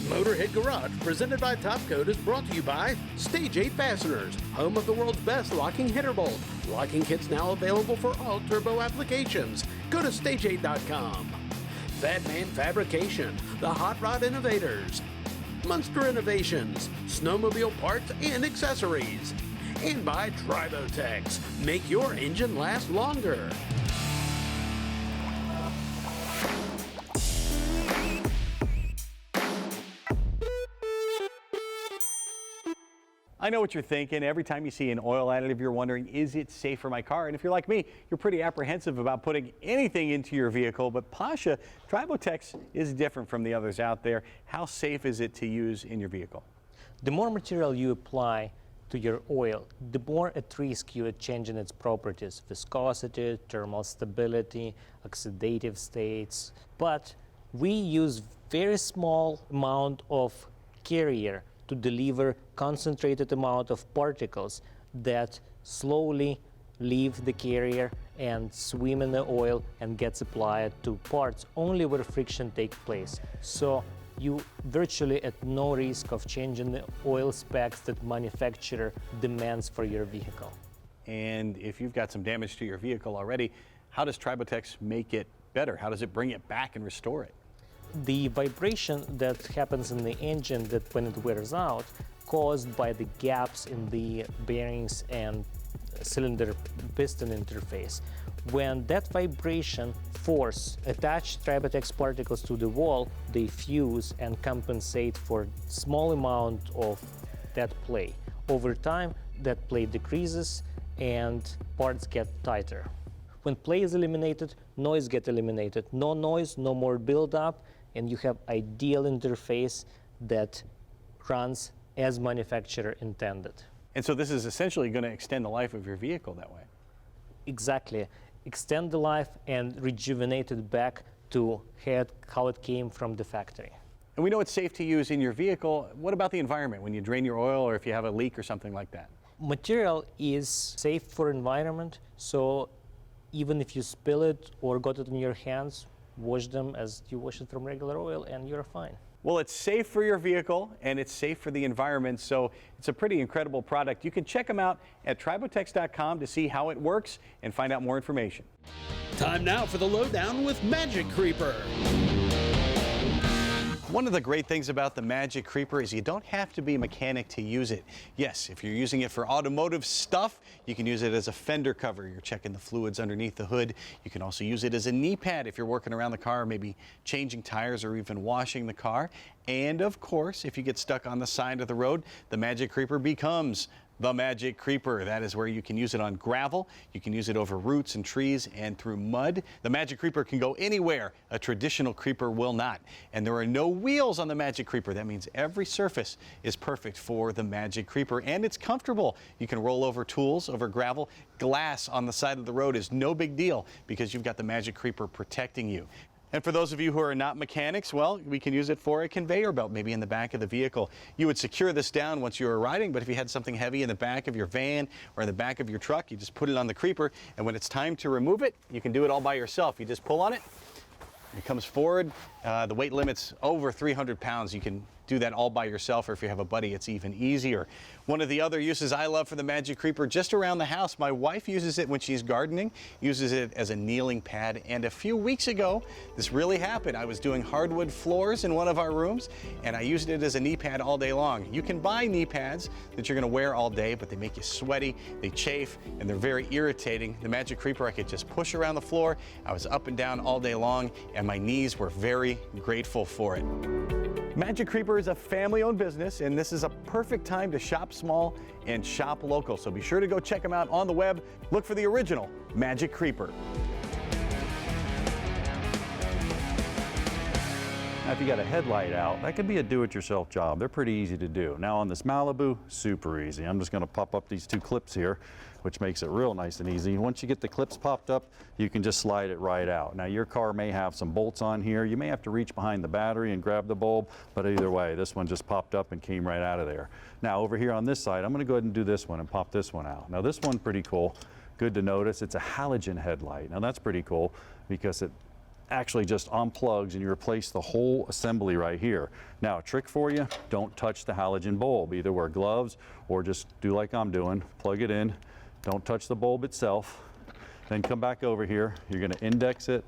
Motorhead Garage, presented by Topcoat, is brought to you by Stage 8 Fasteners, home of the world's best locking header bolt. Locking kits now available for all turbo applications. Go to stage8.com. Fat Man Fabrication, the Hot Rod Innovators. Munster Innovations, snowmobile parts and accessories. And by Tribotex, make your engine last longer. I know what you're thinking. Every time you see an oil additive, you're wondering, is it safe for my car? And if you're like me, you're pretty apprehensive about putting anything into your vehicle. But Pasha, Tribotex is different from the others out there. How safe is it to use in your vehicle? The more material you apply to your oil, the more at risk you are changing its properties: viscosity, thermal stability, oxidative states. But we use very small amount of carrier to deliver concentrated amount of particles that slowly leave the carrier and swim in the oil and gets applied to parts only where friction takes place. So you virtually at no risk of changing the oil specs that manufacturer demands for your vehicle. And if you've got some damage to your vehicle already, how does Tribotex make it better? How does it bring it back and restore it? The vibration that happens in the engine that when it wears out, caused by the gaps in the bearings and cylinder piston interface. When that vibration force attach Tribotex particles to the wall, they fuse and compensate for small amount of that play. Over time, that play decreases and parts get tighter. When play is eliminated, noise gets eliminated. No noise, no more buildup, and you have ideal interface that runs as manufacturer intended. And so this is essentially going to extend the life of your vehicle that way. Exactly. Extend the life and rejuvenate it back to how it came from the factory. And we know it's safe to use in your vehicle. What about the environment when you drain your oil or if you have a leak or something like that? Material is safe for environment, so even if you spill it or got it in your hands, wash them as you wash it from regular oil and you're fine. Well, it's safe for your vehicle and it's safe for the environment, so it's a pretty incredible product. You can check them out at tribotex.com to see how it works and find out more information. Time now for the lowdown with Magic Creeper. One of the great things about the Magic Creeper is you don't have to be a mechanic to use it. Yes, if you're using it for automotive stuff, you can use it as a fender cover. You're checking the fluids underneath the hood. You can also use it as a knee pad if you're working around the car, maybe changing tires or even washing the car. And of course, if you get stuck on the side of the road, the Magic Creeper becomes the Magic Creeper. That is where you can use it on gravel, you can use it over roots and trees and through mud. The Magic Creeper can go anywhere a traditional creeper will not. And there are no wheels on the Magic Creeper. That means every surface is perfect for the Magic Creeper, and it's comfortable. You can roll over tools, over gravel. Glass on the side of the road is no big deal because you've got the Magic Creeper protecting you. And for those of you who are not mechanics, well, we can use it for a conveyor belt, maybe in the back of the vehicle. You would secure this down once you were riding, but if you had something heavy in the back of your van or in the back of your truck, you just put it on the creeper, and when it's time to remove it, you can do it all by yourself. You just pull on it, it comes forward. The weight limit's over 300 pounds. You can do that all by yourself, or if you have a buddy, it's even easier. One of the other uses I love for the Magic Creeper, just around the house, my wife uses it when she's gardening, uses it as a kneeling pad, and a few weeks ago, this really happened. I was doing hardwood floors in one of our rooms, and I used it as a knee pad all day long. You can buy knee pads that you're gonna wear all day, but they make you sweaty, they chafe, and they're very irritating. The Magic Creeper, I could just push around the floor. I was up and down all day long, and my knees were very grateful for it. Magic Creeper is a family-owned business, and this is a perfect time to shop small and shop local. So be sure to go check them out on the web. Look for the original Magic Creeper. Now, if you got a headlight out, that could be a do-it-yourself job. They're pretty easy to do. Now on this Malibu, super easy. I'm just gonna pop up these two clips here, which makes it real nice and easy. Once you get the clips popped up, you can just slide it right out. Now your car may have some bolts on here. You may have to reach behind the battery and grab the bulb, but either way, this one just popped up and came right out of there. Now over here on this side, I'm gonna go ahead and do this one and pop this one out. Now this one, pretty cool. Good to notice, it's a halogen headlight. Now that's pretty cool because it actually just unplugs and you replace the whole assembly right here. Now, a trick for you, don't touch the halogen bulb. Either wear gloves or just do like I'm doing, plug it in, don't touch the bulb itself. Then come back over here, you're gonna index it,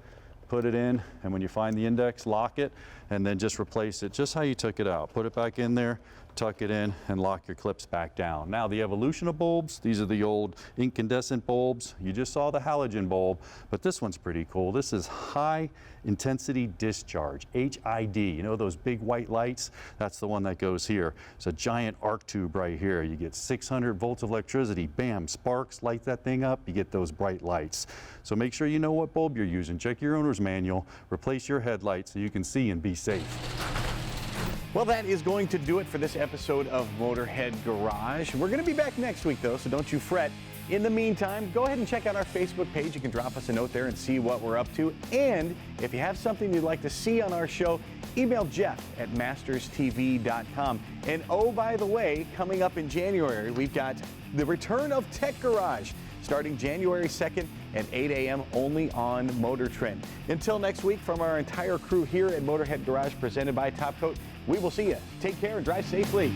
put it in, and when you find the index, lock it, and then just replace it just how you took it out. Put it back in there, tuck it in, and lock your clips back down. Now, the evolution of bulbs, these are the old incandescent bulbs. You just saw the halogen bulb, but this one's pretty cool. This is high intensity discharge, HID. You know those big white lights? That's the one that goes here. It's a giant arc tube right here. You get 600 volts of electricity, bam, sparks, light that thing up, you get those bright lights. So make sure you know what bulb you're using. Check your owner's manual, replace your headlights so you can see and be safe. Well, that is going to do it for this episode of Motorhead Garage. We're going to be back next week, though, so don't you fret. In the meantime, go ahead and check out our Facebook page. You can drop us a note there and see what we're up to. And if you have something you'd like to see on our show, email jeff@masterstv.com. And oh, by the way, coming up in January, we've got the return of Tech Garage, starting January 2nd at 8 a.m. only on Motor Trend. Until next week, from our entire crew here at Motorhead Garage, presented by Top Coat, we will see you. Take care and drive safely.